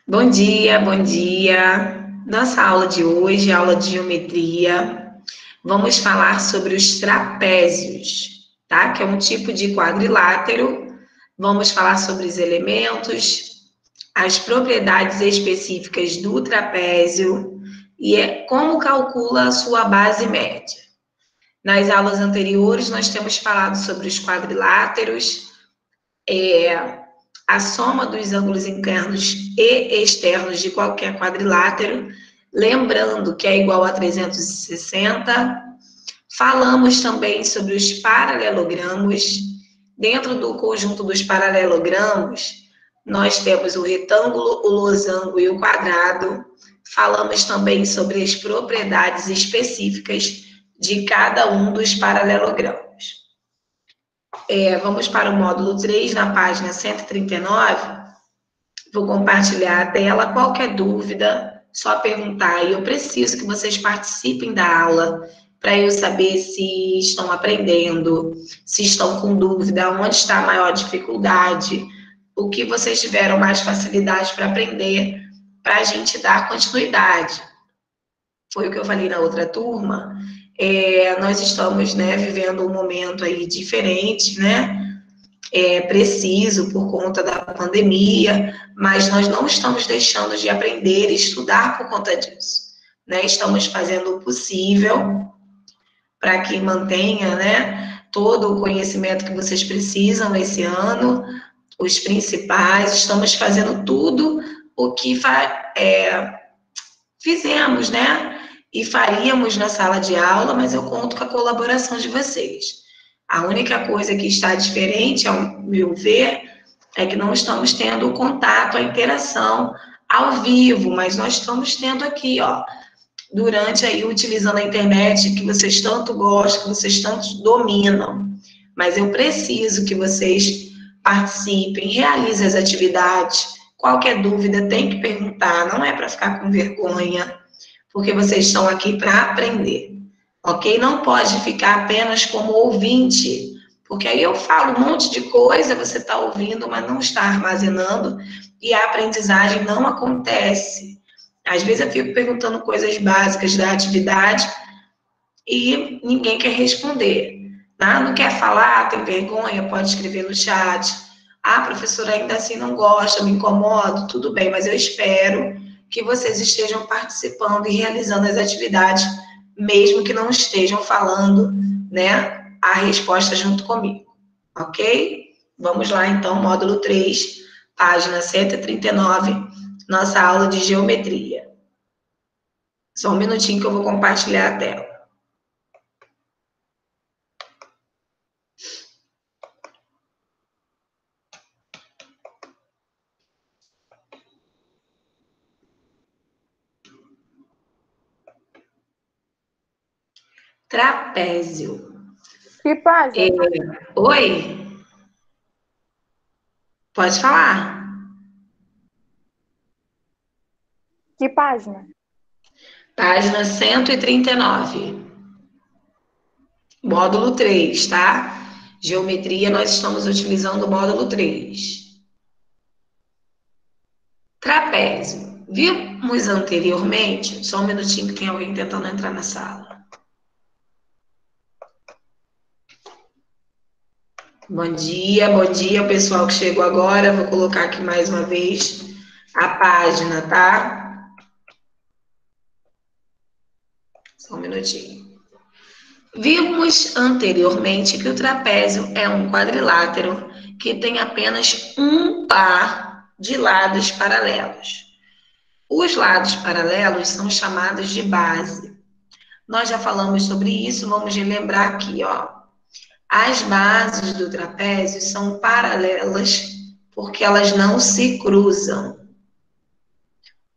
Bom dia, bom dia. Nossa aula de hoje, aula de geometria, vamos falar sobre os trapézios, tá? Que é um tipo de quadrilátero. Vamos falar sobre os elementos, as propriedades específicas do trapézio e como calcula a sua base média. Nas aulas anteriores, nós temos falado sobre os quadriláteros, a soma dos ângulos internos e externos de qualquer quadrilátero, lembrando que é igual a 360. Falamos também sobre os paralelogramos. Dentro do conjunto dos paralelogramos, nós temos o retângulo, o losango e o quadrado. Falamos também sobre as propriedades específicas de cada um dos paralelogramos. Vamos para o módulo 3, na página 139. Vou compartilhar a tela. Qualquer dúvida, só perguntar. E eu preciso que vocês participem da aula para eu saber se estão aprendendo, se estão com dúvida, onde está a maior dificuldade, o que vocês tiveram mais facilidade para aprender, para a gente dar continuidade. Foi o que eu falei na outra turma. Nós estamos, vivendo um momento aí diferente, preciso por conta da pandemia, mas nós não estamos deixando de aprender e estudar por conta disso, Estamos fazendo o possível para que mantenha, todo o conhecimento que vocês precisam esse ano, os principais, estamos fazendo tudo o que fizemos, e faríamos na sala de aula, mas eu conto com a colaboração de vocês. A única coisa que está diferente, ao meu ver, é que não estamos tendo o contato, a interação ao vivo, mas nós estamos tendo aqui, durante aí, utilizando a internet, que vocês tanto gostam, que vocês tanto dominam. Mas eu preciso que vocês participem, realizem as atividades. Qualquer dúvida tem que perguntar, não é para ficar com vergonha, porque vocês estão aqui para aprender, ok? Não pode ficar apenas como ouvinte, porque aí eu falo um monte de coisa, você está ouvindo, mas não está armazenando, e a aprendizagem não acontece. Às vezes eu fico perguntando coisas básicas da atividade e ninguém quer responder. Não quer falar, tem vergonha, pode escrever no chat. Professora, ainda assim não gosta, me incomodo, tudo bem, mas eu espero que vocês estejam participando e realizando as atividades, mesmo que não estejam falando, a resposta junto comigo, ok? Vamos lá, então, módulo 3, página 139, nossa aula de geometria. Só um minutinho que eu vou compartilhar a tela. Trapézio. Que página? Oi? Pode falar. Que página? Página 139. Módulo 3, tá? Geometria, nós estamos utilizando o módulo 3. Trapézio. Vimos anteriormente, só um minutinho que tem alguém tentando entrar na sala. Bom dia, pessoal que chegou agora. Vou colocar aqui mais uma vez a página, tá? Só um minutinho. Vimos anteriormente que o trapézio é um quadrilátero que tem apenas um par de lados paralelos. Os lados paralelos são chamados de base. Nós já falamos sobre isso, vamos relembrar aqui, As bases do trapézio são paralelas porque elas não se cruzam.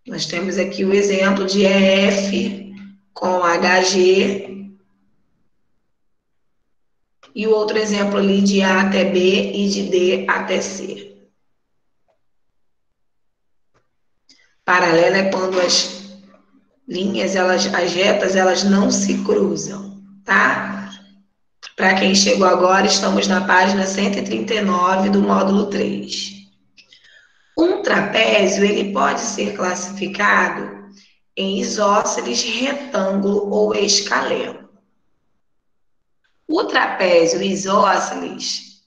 Nós temos aqui o exemplo de EF com HG e o outro exemplo ali de A até B e de D até C. Paralela é quando as linhas, as retas, elas não se cruzam, tá? Para quem chegou agora, estamos na página 139 do módulo 3. Um trapézio, ele pode ser classificado em isósceles, retângulo ou escaleno. O trapézio isósceles,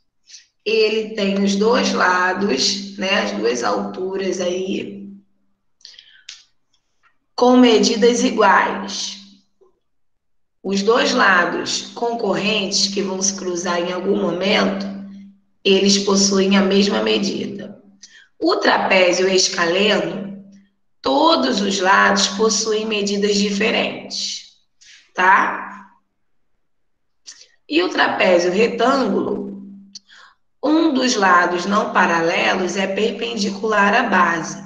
ele tem os dois lados, né, as duas alturas aí, com medidas iguais. Os dois lados concorrentes que vão se cruzar em algum momento, eles possuem a mesma medida. O trapézio escaleno, todos os lados possuem medidas diferentes, tá? E o trapézio retângulo, um dos lados não paralelos é perpendicular à base.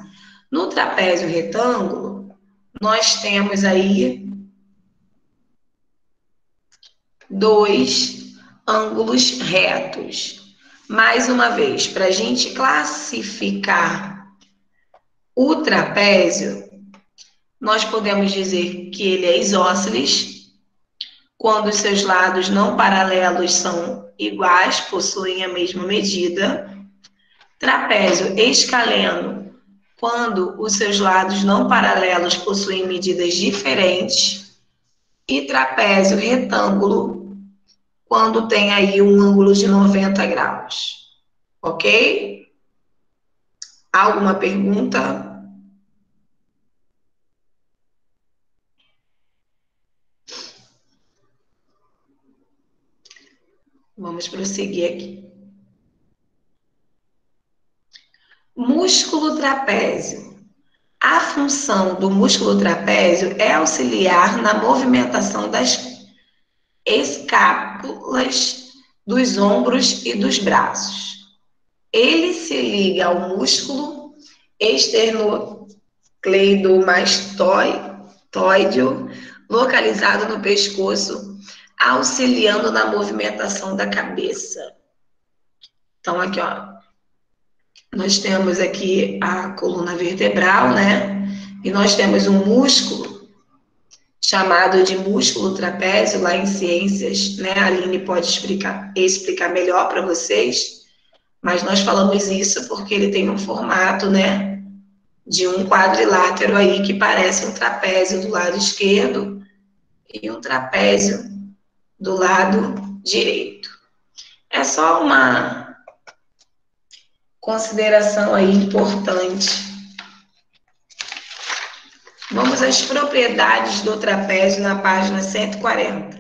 No trapézio retângulo, nós temos aí dois ângulos retos. Mais uma vez, para a gente classificar o trapézio, nós podemos dizer que ele é isósceles, quando os seus lados não paralelos são iguais, possuem a mesma medida. Trapézio escaleno, quando os seus lados não paralelos possuem medidas diferentes. E trapézio retângulo, quando tem aí um ângulo de 90 graus. Ok? Alguma pergunta? Vamos prosseguir aqui. Músculo trapézio. A função do músculo trapézio é auxiliar na movimentação das escápulas, dos ombros e dos braços. Ele se liga ao músculo esternocleidomastoideo, localizado no pescoço, auxiliando na movimentação da cabeça. Então, aqui, ó, nós temos aqui a coluna vertebral, né? E nós temos um músculo chamado de músculo trapézio, lá em ciências, né? A Aline pode explicar melhor para vocês, mas nós falamos isso porque ele tem um formato, né? De um quadrilátero aí que parece um trapézio do lado esquerdo e um trapézio do lado direito. É só uma consideração aí importante. Vamos às propriedades do trapézio na página 140.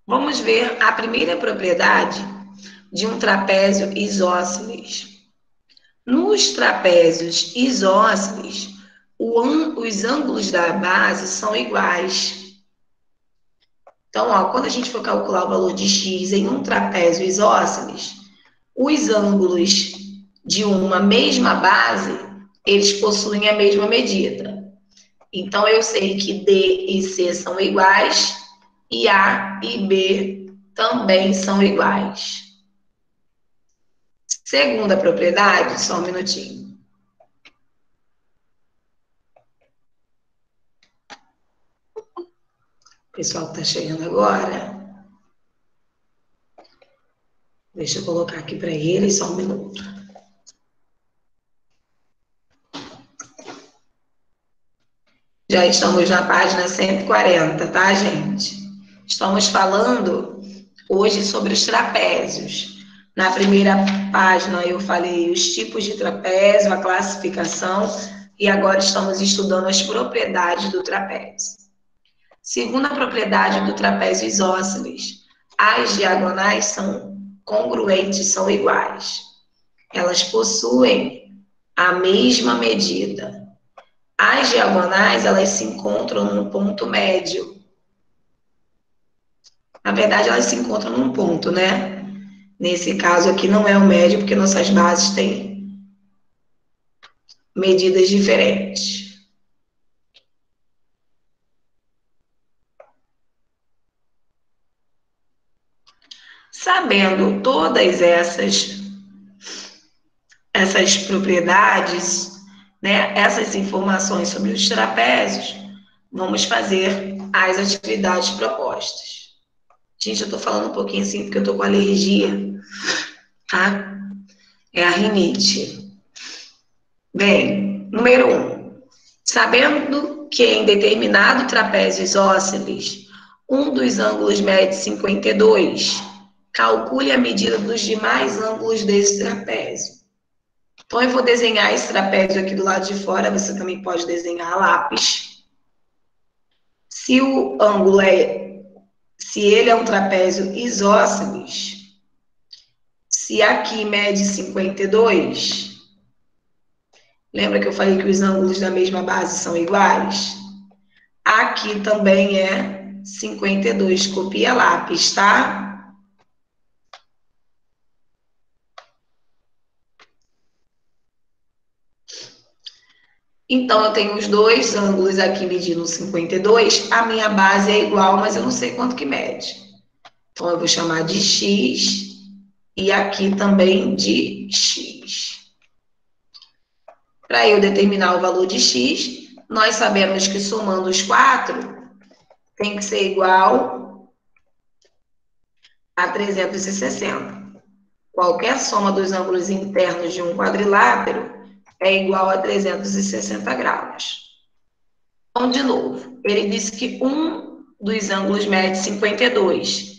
Vamos ver a primeira propriedade de um trapézio isósceles. Nos trapézios isósceles, os ângulos da base são iguais. Então, ó, quando a gente for calcular o valor de x em um trapézio isósceles, os ângulos de uma mesma base, eles possuem a mesma medida. Então, eu sei que D e C são iguais e A e B também são iguais. Segunda propriedade, só um minutinho. O pessoal que está chegando agora. Deixa eu colocar aqui para ele, só um minuto. Já estamos na página 140, tá, gente? Estamos falando hoje sobre os trapézios. Na primeira página eu falei os tipos de trapézio, a classificação, e agora estamos estudando as propriedades do trapézio. Segunda propriedade do trapézio isósceles, as diagonais são congruentes, são iguais. Elas possuem a mesma medida. As diagonais, elas se encontram num ponto médio. Na verdade, elas se encontram num ponto, né? Nesse caso aqui não é o médio, porque nossas bases têm medidas diferentes. Sabendo todas essas propriedades, né, essas informações sobre os trapézios, vamos fazer as atividades propostas. Gente, eu tô falando um pouquinho assim porque eu tô com alergia, tá? É a rinite. Bem, número 1. Sabendo que em determinado trapézio isósceles, um dos ângulos mede 52, calcule a medida dos demais ângulos desse trapézio. Então, eu vou desenhar esse trapézio aqui do lado de fora, você também pode desenhar a lápis. Se o ângulo se ele é um trapézio isósceles, se aqui mede 52, lembra que eu falei que os ângulos da mesma base são iguais? Aqui também é 52, copia lápis, tá? Então, eu tenho os dois ângulos aqui medindo 52, a minha base é igual, mas eu não sei quanto que mede. Então, eu vou chamar de x e aqui também de x. Para eu determinar o valor de x, nós sabemos que somando os 4 tem que ser igual a 360. Qualquer soma dos ângulos internos de um quadrilátero é igual a 360 graus. Então, de novo, ele disse que um dos ângulos mede 52.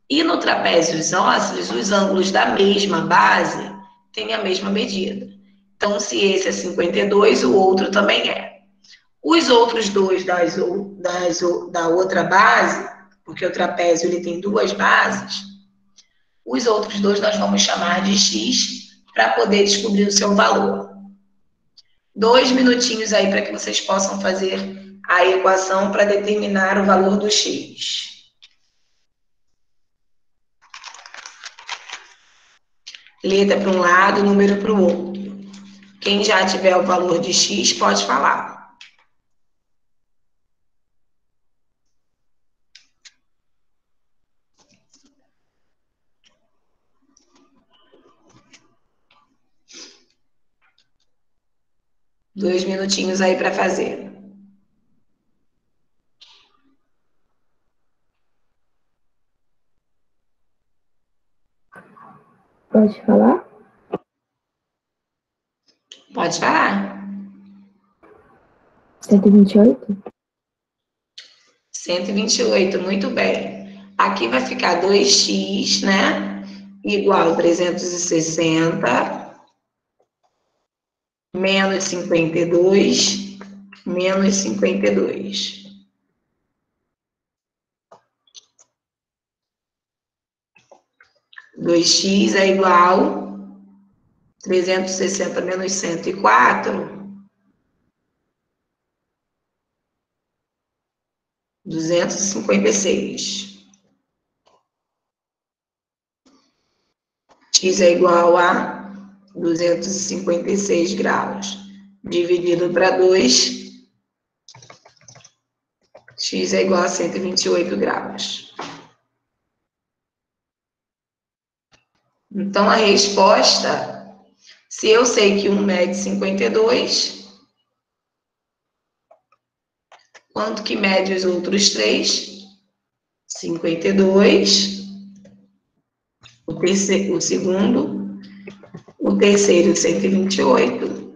E no trapézio isósceles, os ângulos da mesma base têm a mesma medida. Então, se esse é 52, o outro também é. Os outros dois da outra base, porque o trapézio ele tem duas bases, os outros dois nós vamos chamar de x para poder descobrir o seu valor. 2 minutinhos aí para que vocês possam fazer a equação para determinar o valor do x. Letra para um lado, número para o outro. Quem já tiver o valor de x pode falar. Dois minutinhos aí para fazer. Pode falar? Pode falar. 128? 128, muito bem. Aqui vai ficar 2x, né? Igual a 360 menos 52 menos 52. Dois x é igual 360 menos 104, 256. X é igual a 256 graus. Dividido para 2, x é igual a 128 graus. Então, a resposta, se eu sei que um mede 52, quanto que mede os outros três? 52. O segundo, o terceiro 128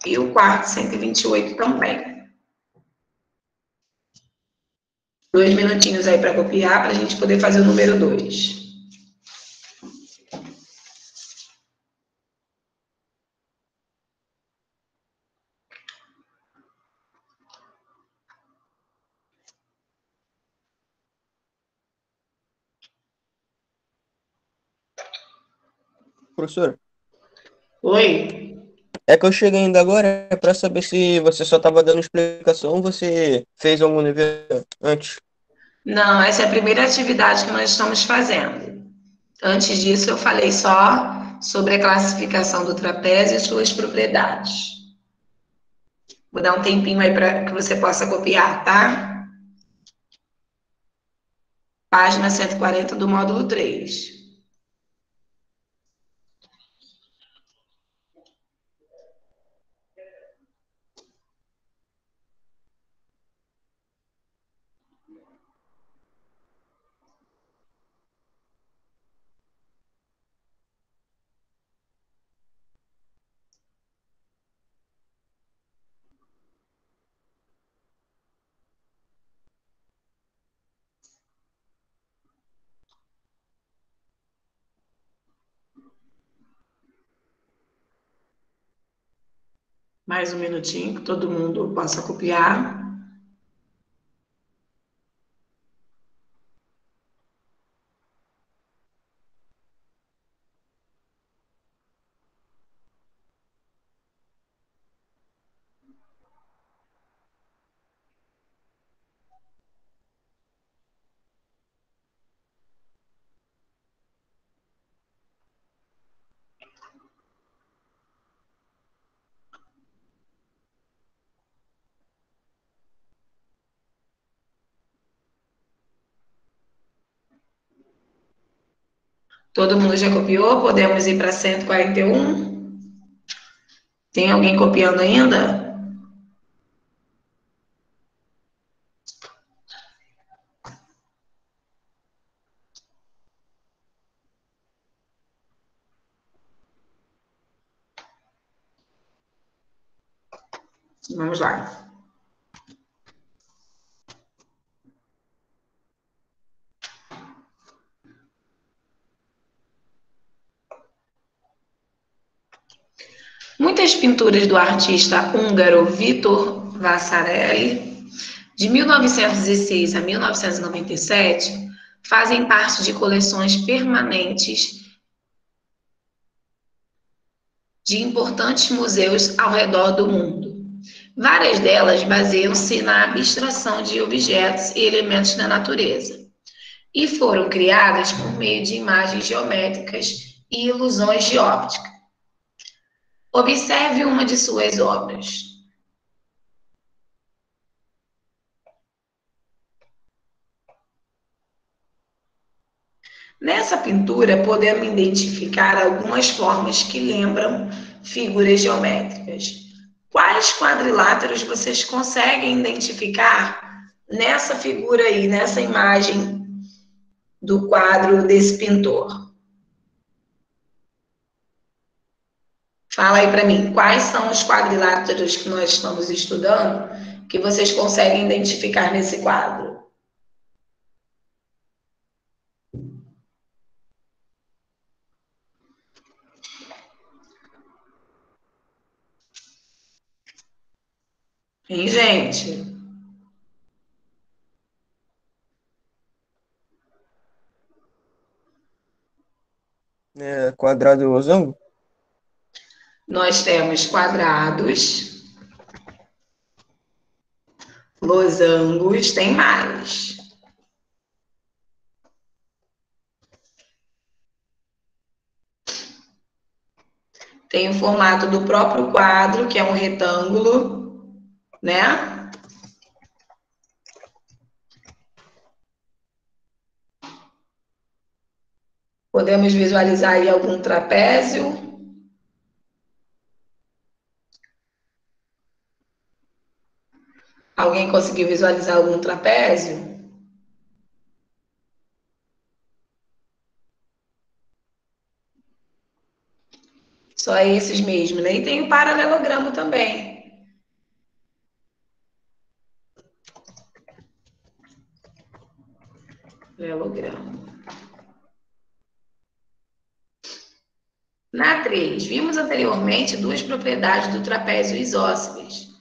e o quarto 128 também. 2 minutinhos aí para copiar para a gente poder fazer o número 2. Professor, Oi? é que eu cheguei ainda agora para saber se você só estava dando explicação ou você fez algum dever antes. Não, essa é a primeira atividade que nós estamos fazendo. Antes disso, eu falei só sobre a classificação do trapézio e suas propriedades. Vou dar um tempinho aí para que você possa copiar, tá? Página 140 do módulo 3. Mais um minutinho, que todo mundo possa copiar. Todo mundo já copiou? Podemos ir para 141? Tem alguém copiando ainda? Vamos lá. Muitas pinturas do artista húngaro Vítor Vasarely, de 1906 a 1997, fazem parte de coleções permanentes de importantes museus ao redor do mundo. Várias delas baseiam-se na abstração de objetos e elementos da natureza, e foram criadas por meio de imagens geométricas e ilusões de óptica. Observe uma de suas obras. Nessa pintura, podemos identificar algumas formas que lembram figuras geométricas. Quais quadriláteros vocês conseguem identificar nessa figura aí, nessa imagem do quadro desse pintor? Fala aí para mim, quais são os quadriláteros que nós estamos estudando que vocês conseguem identificar nesse quadro? Hein, gente? Quadrado e losango? Nós temos quadrados, losangos, tem mais. Tem o formato do próprio quadro, que é um retângulo, né? Podemos visualizar aí algum trapézio. Alguém conseguiu visualizar algum trapézio? Só esses mesmo, né? E tem o paralelogramo também. Paralelogramo. Na 3, vimos anteriormente duas propriedades do trapézio isósceles.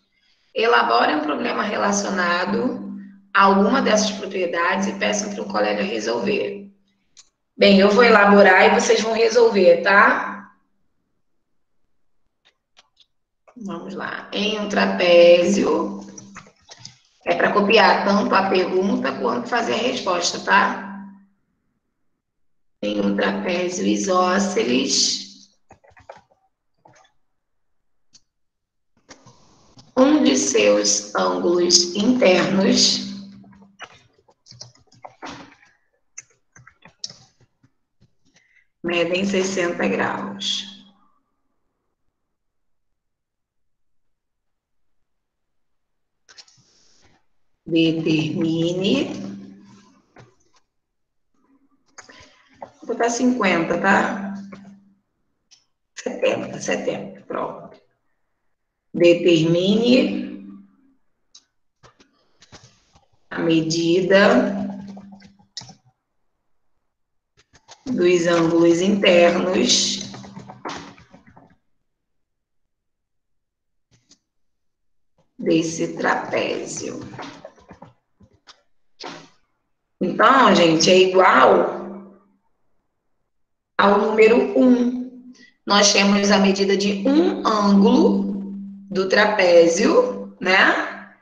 Elabore um problema relacionado a alguma dessas propriedades e peçam para um colega resolver. Bem, eu vou elaborar e vocês vão resolver, tá? Vamos lá. Em um trapézio, é para copiar tanto a pergunta quanto fazer a resposta, tá? Em um trapézio isósceles, um de seus ângulos internos medem 60 graus. Determine. Vou botar 50, tá? 70, pronto. Determine a medida dos ângulos internos desse trapézio. Então, gente, é igual ao número 1. Nós temos a medida de um ângulo do trapézio, né?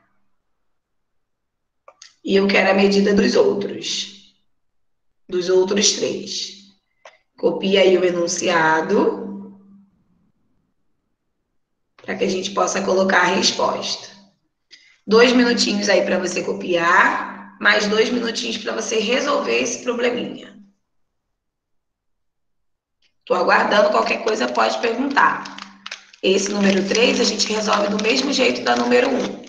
E eu quero a medida dos outros três. Copia aí o enunciado para que a gente possa colocar a resposta. 2 minutinhos aí para você copiar, mais 2 minutinhos para você resolver esse probleminha. Estou aguardando, qualquer coisa pode perguntar. Esse número 3 a gente resolve do mesmo jeito da número 1.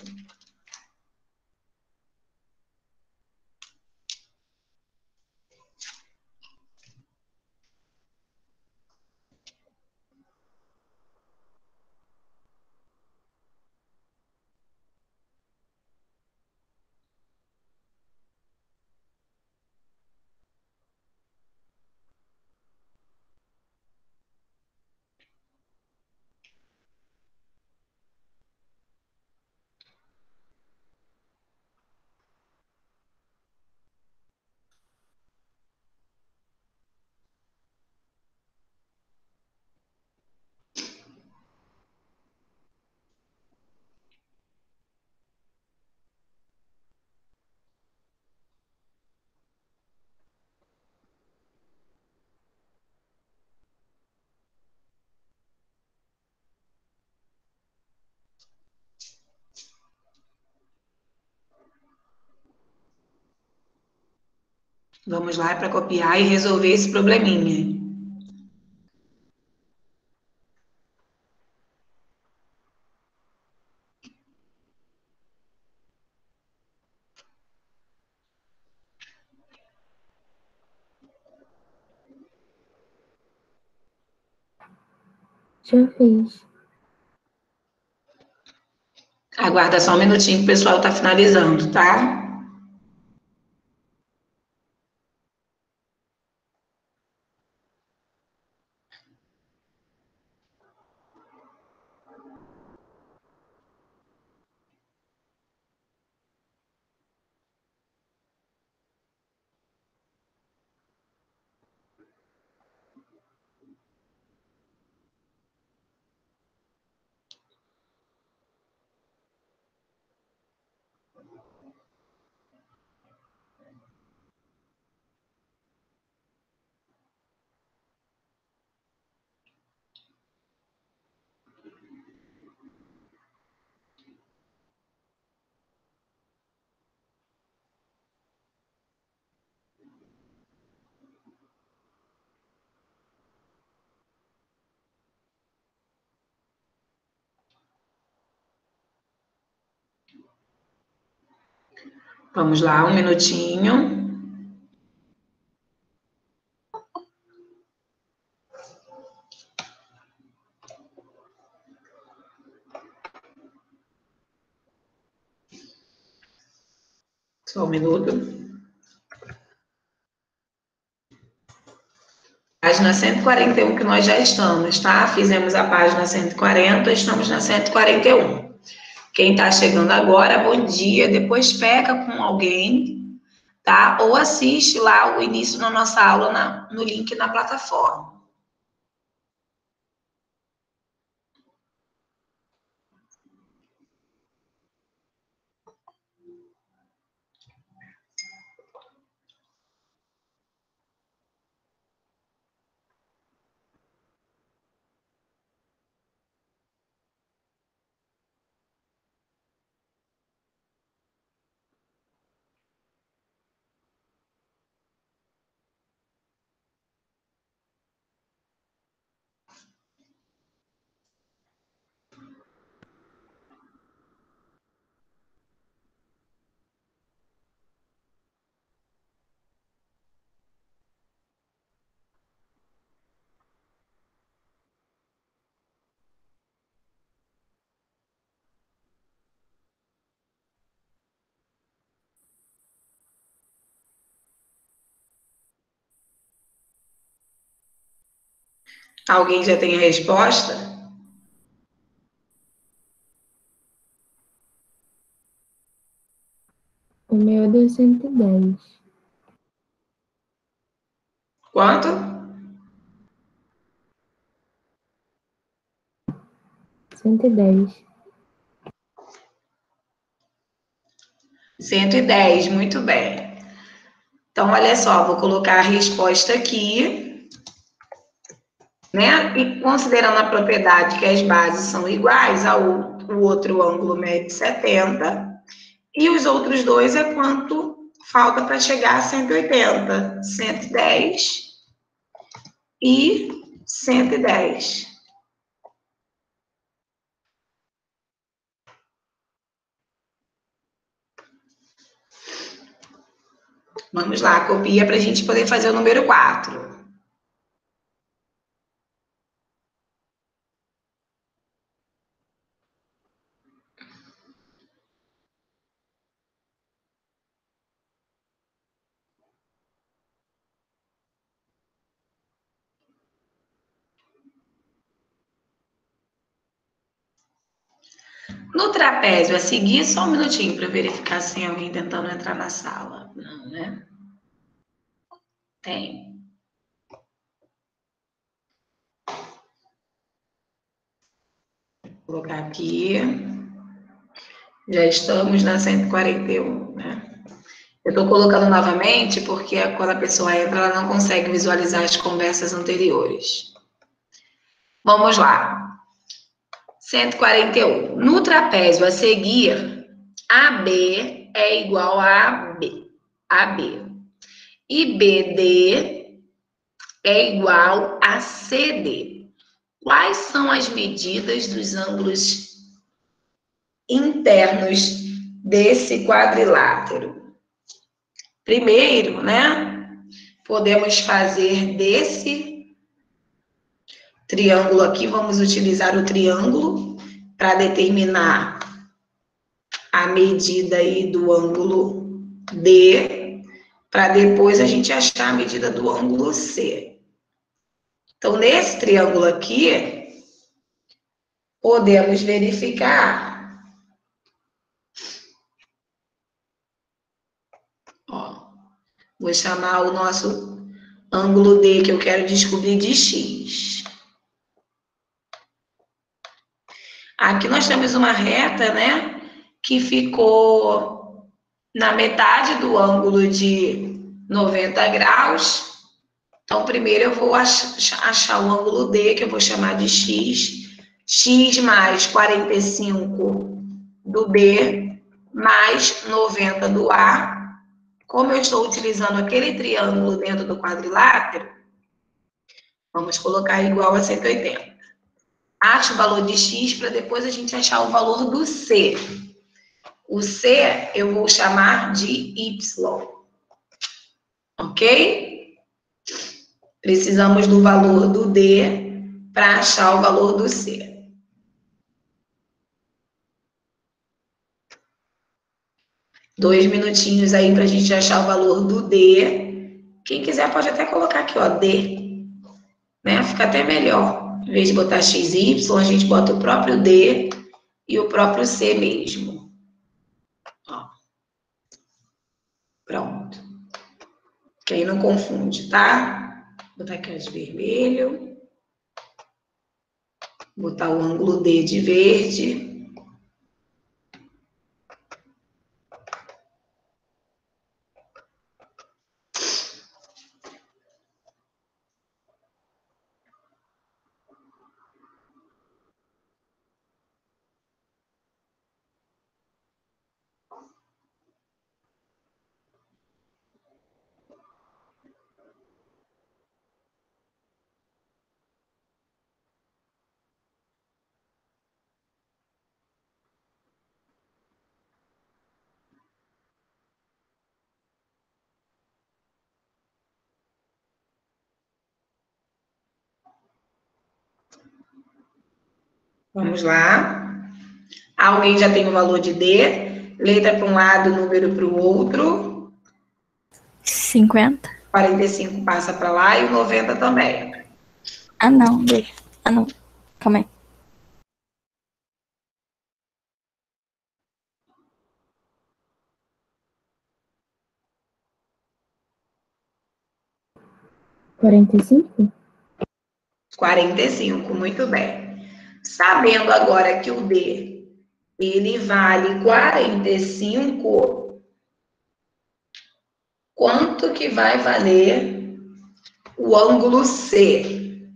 Vamos lá para copiar e resolver esse probleminha. Já fiz. Aguarda só um minutinho que o pessoal está finalizando, tá? Vamos lá, um minutinho. Só um minuto. Página 141 que nós já estamos, tá? Fizemos a página 140, estamos na 141. Quem está chegando agora, bom dia. Depois pega com alguém, tá? Ou assiste lá o início da nossa aula no link na plataforma. Alguém já tem a resposta? O meu deu 110. Quanto? 110. 110, muito bem. Então, olha só, vou colocar a resposta aqui, né? E considerando a propriedade que as bases são iguais, o outro ângulo mede 70, e os outros dois é quanto falta para chegar a 180. 110 e 110. Vamos lá, copia para a gente poder fazer o número 4. No trapézio a seguir, só um minutinho para verificar se tem alguém tentando entrar na sala. Não, né? Tem. Vou colocar aqui. Já estamos na 141, né? Eu estou colocando novamente porque quando a pessoa entra, ela não consegue visualizar as conversas anteriores. Vamos lá. 141. No trapézio a seguir, AB é igual a AB. AB. E BD é igual a CD. Quais são as medidas dos ângulos internos desse quadrilátero? Primeiro, né? Podemos fazer desse triângulo aqui, vamos utilizar o triângulo para determinar a medida aí do ângulo D, para depois a gente achar a medida do ângulo C. Então, nesse triângulo aqui, podemos verificar, ó, vou chamar o nosso ângulo D que eu quero descobrir de X. Aqui nós temos uma reta, né, que ficou na metade do ângulo de 90 graus. Então, primeiro eu vou achar o ângulo D, que eu vou chamar de X. X mais 45 do B, mais 90 do A. Como eu estou utilizando aquele triângulo dentro do quadrilátero, vamos colocar igual a 180. Acho o valor de X para depois a gente achar o valor do C. O C eu vou chamar de Y. Ok? Precisamos do valor do D para achar o valor do C. Dois minutinhos aí para a gente achar o valor do D. Quem quiser pode até colocar aqui, ó, D. Né? Fica até melhor. Em vez de botar XY, a gente bota o próprio D e o próprio C mesmo. Ó. Pronto. Que aí não confunde, tá? Vou botar aqui de vermelho. Botar o ângulo D de verde. Vamos lá. Alguém já tem o valor de D? Letra para um lado, número para o outro. 50. 45 passa para lá e o 90 também. Ah, não, deixa. Ah, não. Calma aí. 45? 45, muito bem. Sabendo agora que o D, ele vale 45, quanto que vai valer o ângulo C?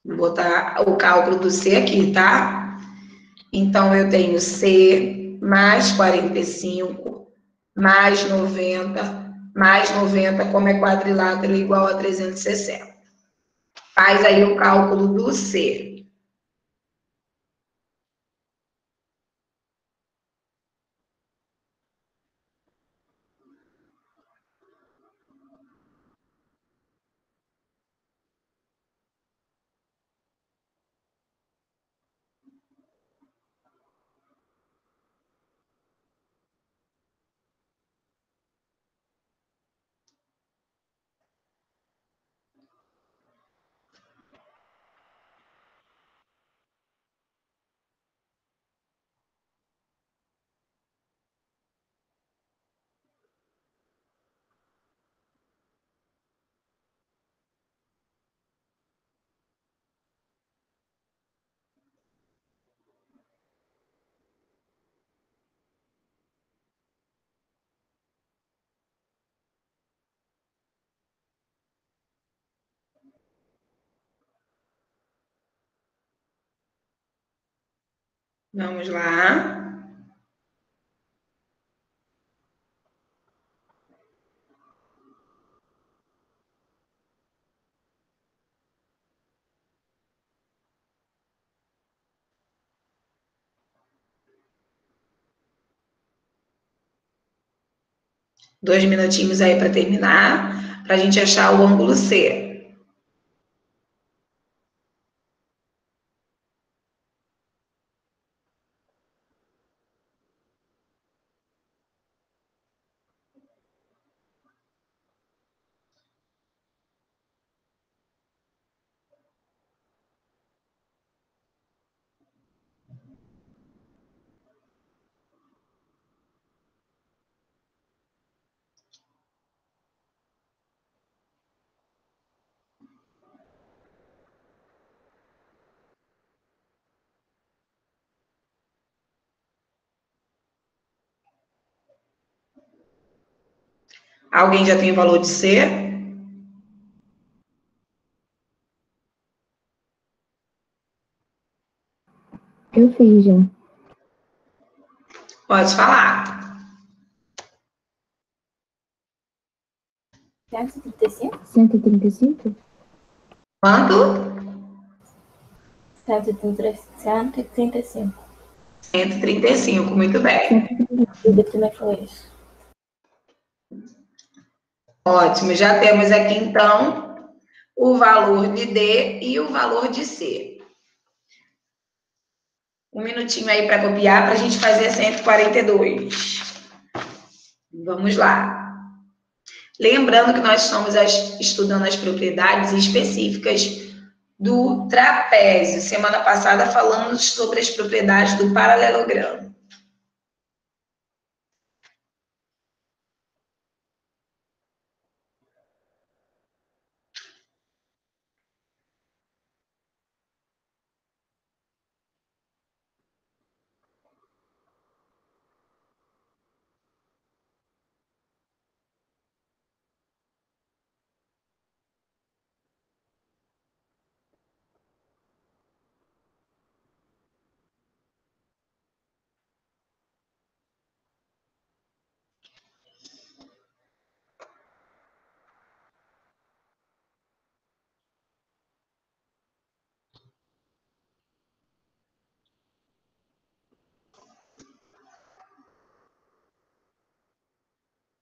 Vou botar o cálculo do C aqui, tá? Então, eu tenho C mais 45, mais 90, como é quadrilátero, igual a 360. Faz aí o cálculo do C. Vamos lá. Dois minutinhos aí para terminar, para a gente achar o ângulo C. Alguém já tem o valor de C? Eu fiz já. Pode falar. 135? 135? Quanto? 135. 135, muito bem. O D também foi isso. Ótimo, já temos aqui então o valor de D e o valor de C. Um minutinho aí para copiar para a gente fazer 142. Vamos lá. Lembrando que nós estamos estudando as propriedades específicas do trapézio. Semana passada falamos sobre as propriedades do paralelogramo.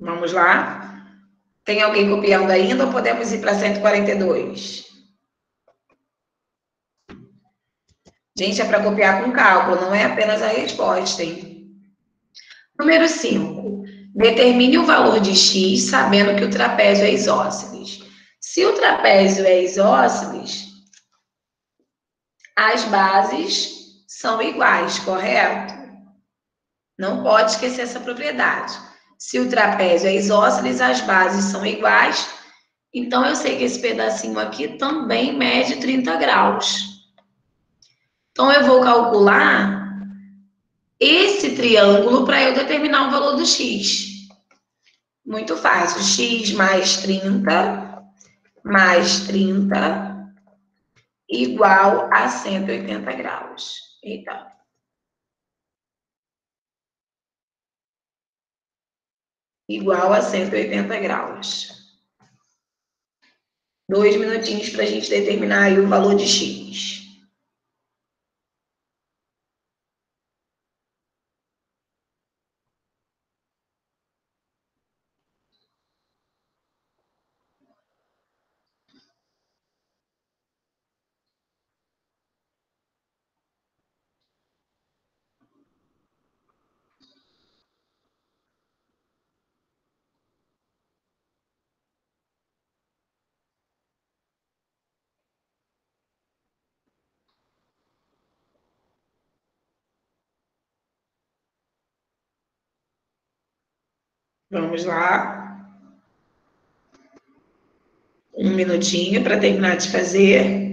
Vamos lá? Tem alguém copiando ainda ou podemos ir para 142? Gente, é para copiar com cálculo, não é apenas a resposta, hein? Número 5. Determine o valor de x sabendo que o trapézio é isósceles. Se o trapézio é isósceles, as bases são iguais, correto? Não pode esquecer essa propriedade. Se o trapézio é isósceles, as bases são iguais Então, eu sei que esse pedacinho aqui também mede 30 graus. Então, eu vou calcular esse triângulo para eu determinar o valor do x. Muito fácil. X mais 30 igual a 180 graus. Eita. Igual a 180 graus. 2 minutinhos para a gente determinar aí o valor de x. Vamos lá. 1 minutinho para terminar de fazer.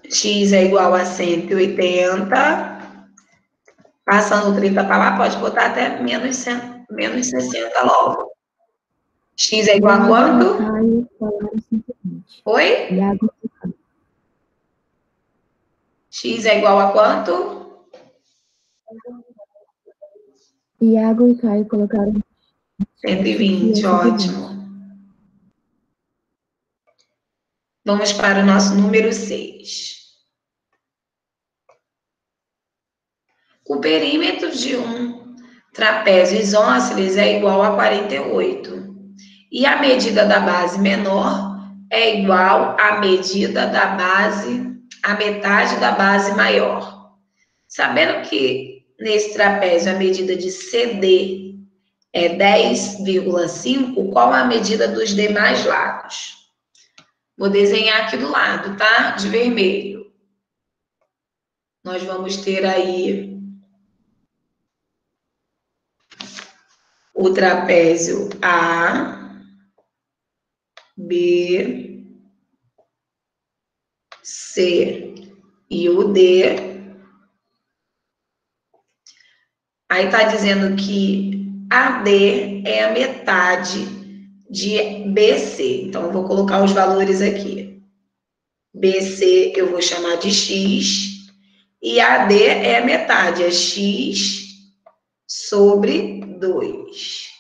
X é igual a 180. Passando 30 para lá, pode botar até menos 60 logo. X é igual a quanto? Caio falaram 120. Oi? Iago e Caio. X é igual a quanto? Iago e Caio colocaram 120, ótimo. Vamos para o nosso número 6. O perímetro de um trapézio isósceles é igual a 48. E a medida da base menor é igual à medida da base, a metade da base maior. Sabendo que nesse trapézio a medida de CD é 10,5, qual a medida dos demais lados? Vou desenhar aqui do lado, tá? De vermelho. Nós vamos ter aí o trapézio A, B, C e o D. Aí está dizendo que AD é a metade de BC. Então, eu vou colocar os valores aqui. BC eu vou chamar de X. E AD é a metade, é X sobre 2.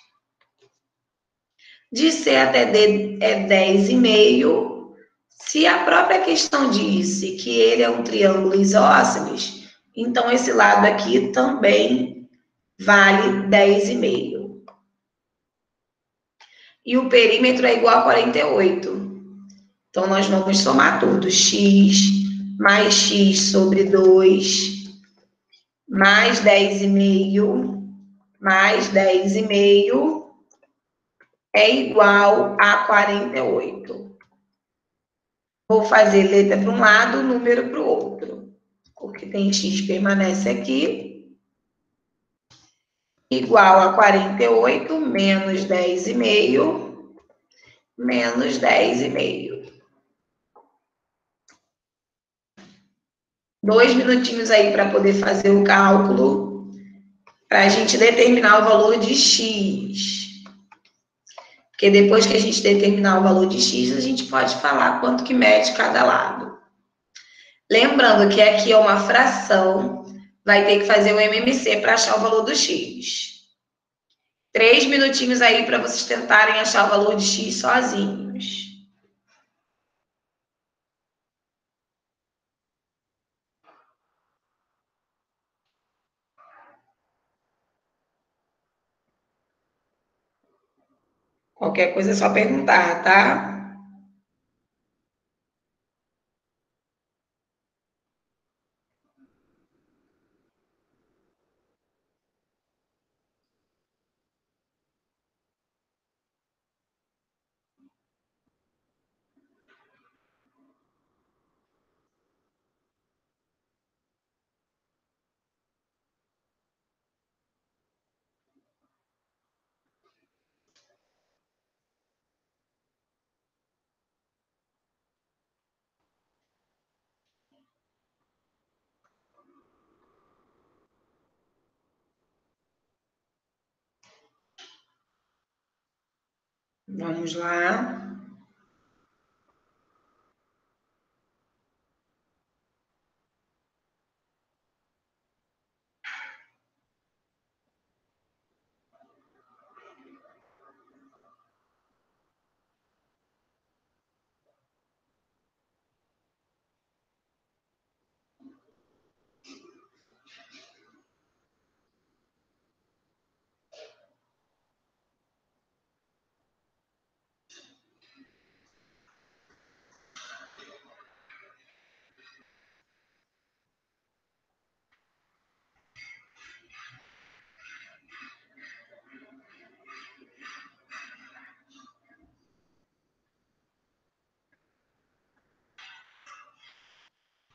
De C até D é 10,5. Se a própria questão disse que ele é um triângulo isósceles, então esse lado aqui também vale 10,5. E o perímetro é igual a 48. Então, nós vamos somar tudo. X mais X sobre 2, mais 10,5, mais 10,5 é igual a 48. Vou fazer letra para um lado, número para o outro. Porque tem X permanece aqui. Igual a 48 menos 10,5 menos 10,5. 2 minutinhos aí para poder fazer o cálculo, para a gente determinar o valor de X. Porque depois que a gente determinar o valor de X, a gente pode falar quanto que mede cada lado. Lembrando que aqui é uma fração, vai ter que fazer o MMC para achar o valor do X. 3 minutinhos aí para vocês tentarem achar o valor de X sozinhos. Qualquer coisa é só perguntar, tá? Vamos lá.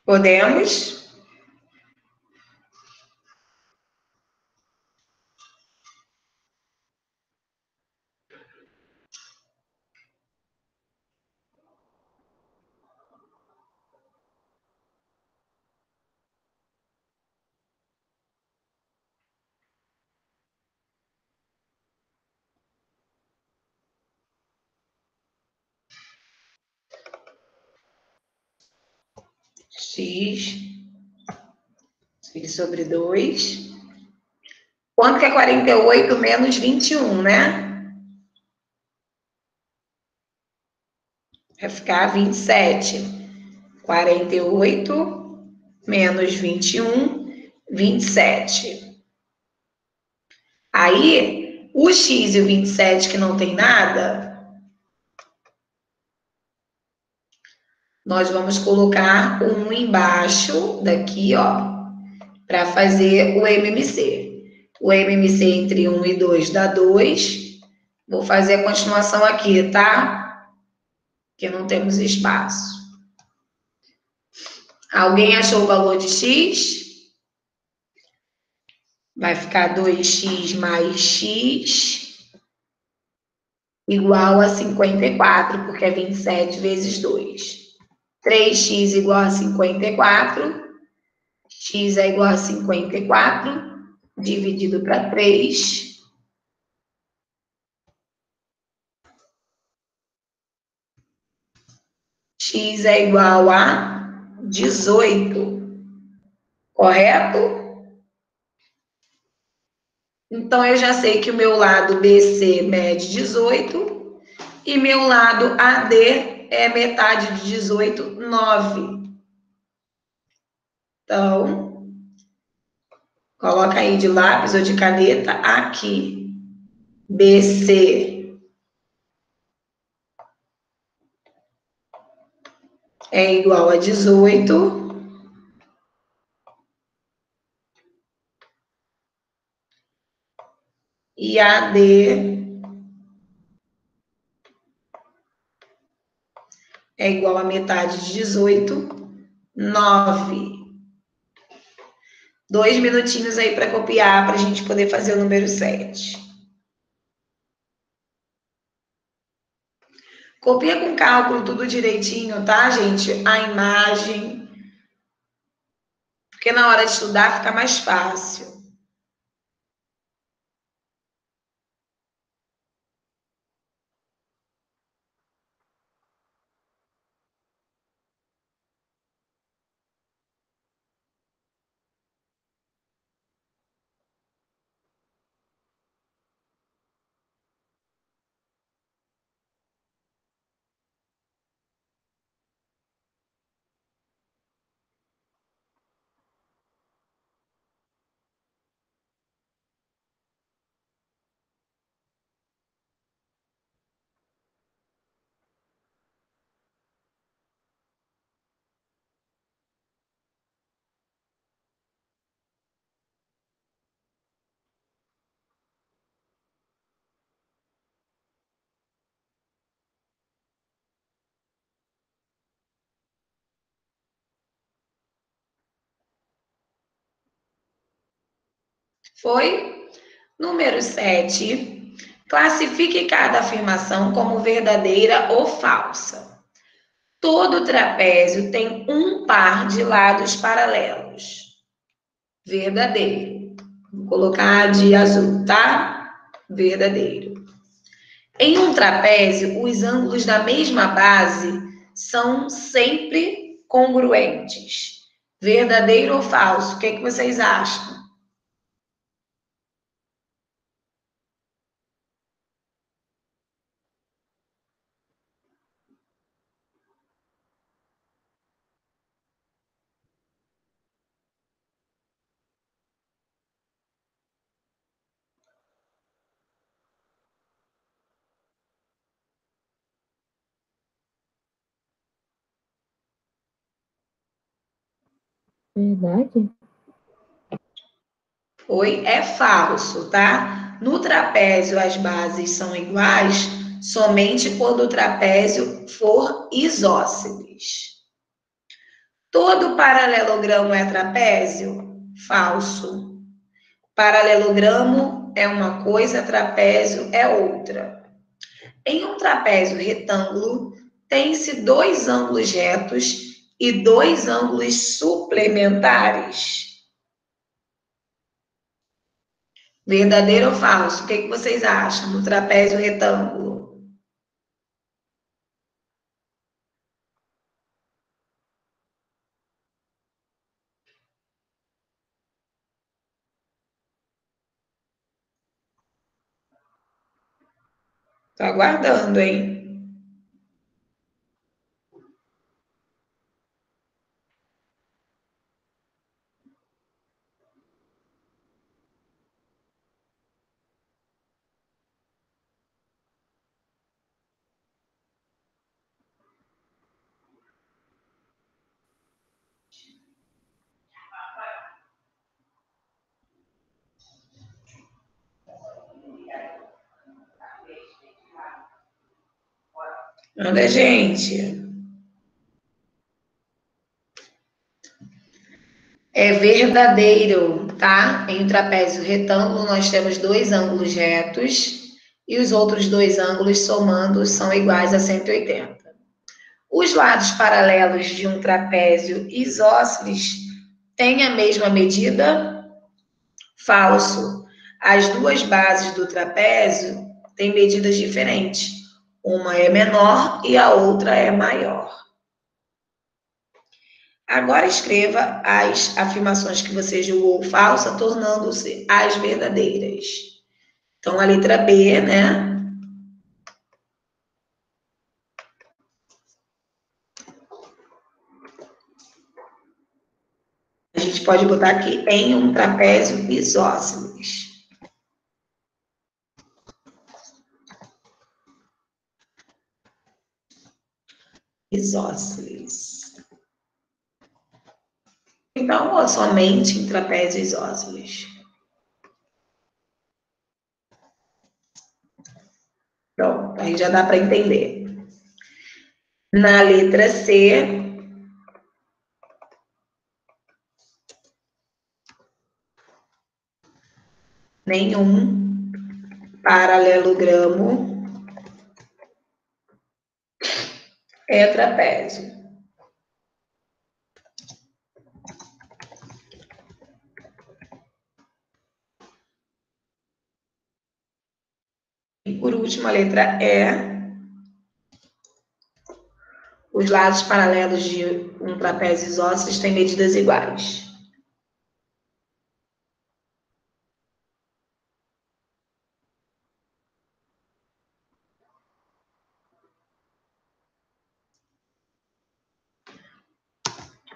Podemos? X sobre 2. Quanto que é 48 menos 21, né? Vai ficar 27. 48 menos 21, 27. Aí, o x e o 27 que não tem nada, nós vamos colocar um embaixo daqui, ó, para fazer o MMC. O MMC entre 1 e 2 dá 2. Vou fazer a continuação aqui, tá? Porque não temos espaço. Alguém achou o valor de x? Vai ficar 2x mais x igual a 54, porque é 27 vezes 2. 3x igual a 54. X é igual a 54, dividido para 3. X é igual a 18, correto? Então, eu já sei que o meu lado BC mede 18 e meu lado AD é metade de 18, 9. Então, coloca aí de lápis ou de caneta aqui. BC é igual a 18. E AD é igual a metade de 18, 9. 2 minutinhos aí para copiar, para a gente poder fazer o número 7. Copia com cálculo tudo direitinho, tá, gente? A imagem. Porque na hora de estudar fica mais fácil. Foi? Número 7. Classifique cada afirmação como verdadeira ou falsa. Todo trapézio tem um par de lados paralelos. Verdadeiro. Vou colocar de azul, tá? Verdadeiro. Em um trapézio, os ângulos da mesma base são sempre congruentes. Verdadeiro ou falso? O que, que vocês acham? Verdade? Oi, é falso, tá? No trapézio, as bases são iguais somente quando o trapézio for isósceles. Todo paralelogramo é trapézio? Falso. Paralelogramo é uma coisa, trapézio é outra. Em um trapézio retângulo, tem-se dois ângulos retos e dois ângulos suplementares. Verdadeiro ou falso? O que, que vocês acham do trapézio retângulo? Estou aguardando, hein? Anda, gente. É verdadeiro, tá? Em um trapézio retângulo, nós temos dois ângulos retos e os outros dois ângulos somando são iguais a 180. Os lados paralelos de um trapézio isósceles têm a mesma medida? Falso. As duas bases do trapézio têm medidas diferentes. Uma é menor e a outra é maior. Agora escreva as afirmações que você julgou falsa, tornando-se as verdadeiras. Então, a letra B, né? A gente pode botar aqui em um trapézio isósceles. Isósceles. Então, ou somente em trapézio isósceles. Pronto, aí já dá para entender. Na letra C, nenhum paralelogramo é trapézio. E por último, a letra E. Os lados paralelos de um trapézio isósceles têm medidas iguais.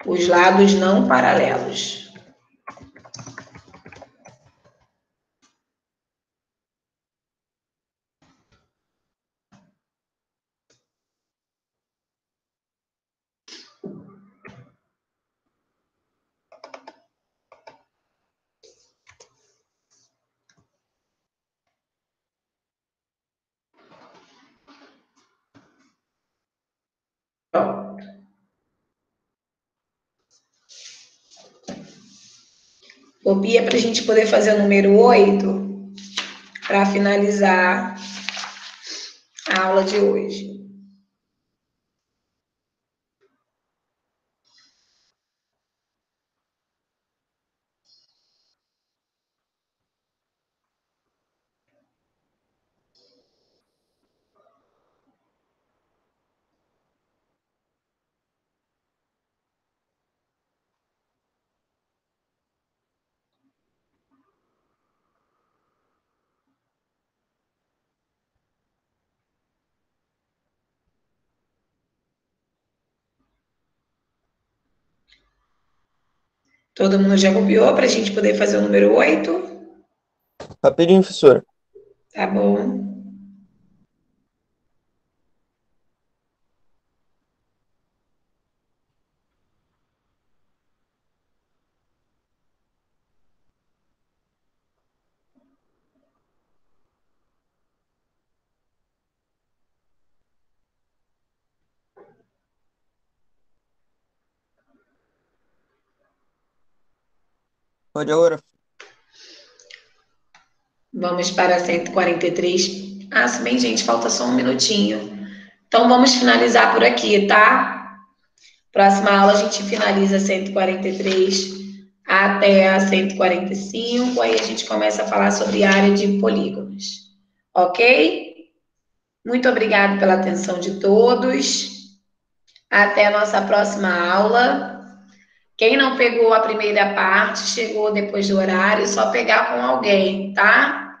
Os lados não paralelos. Pronto. Copia para a gente poder fazer o número 8 para finalizar a aula de hoje. Todo mundo já copiou para a gente poder fazer o número 8? Rapidinho, professora. Tá bom. Pode agora. Vamos para 143. Ah, se bem, gente, falta só um minutinho. Então, vamos finalizar por aqui, tá? Próxima aula a gente finaliza 143 até a 145, aí a gente começa a falar sobre área de polígonos. Ok? Muito obrigada pela atenção de todos. Até a nossa próxima aula. Quem não pegou a primeira parte, chegou depois do horário, só pegar com alguém, tá?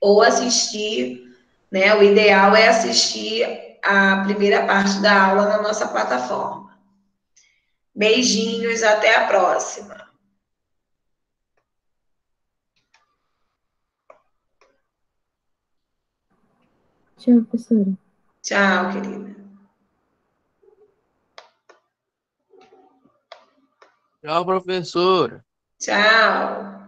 Ou assistir, né? O ideal é assistir a primeira parte da aula na nossa plataforma. Beijinhos, até a próxima. Tchau, professora. Tchau, querida. Tchau, professora. Tchau.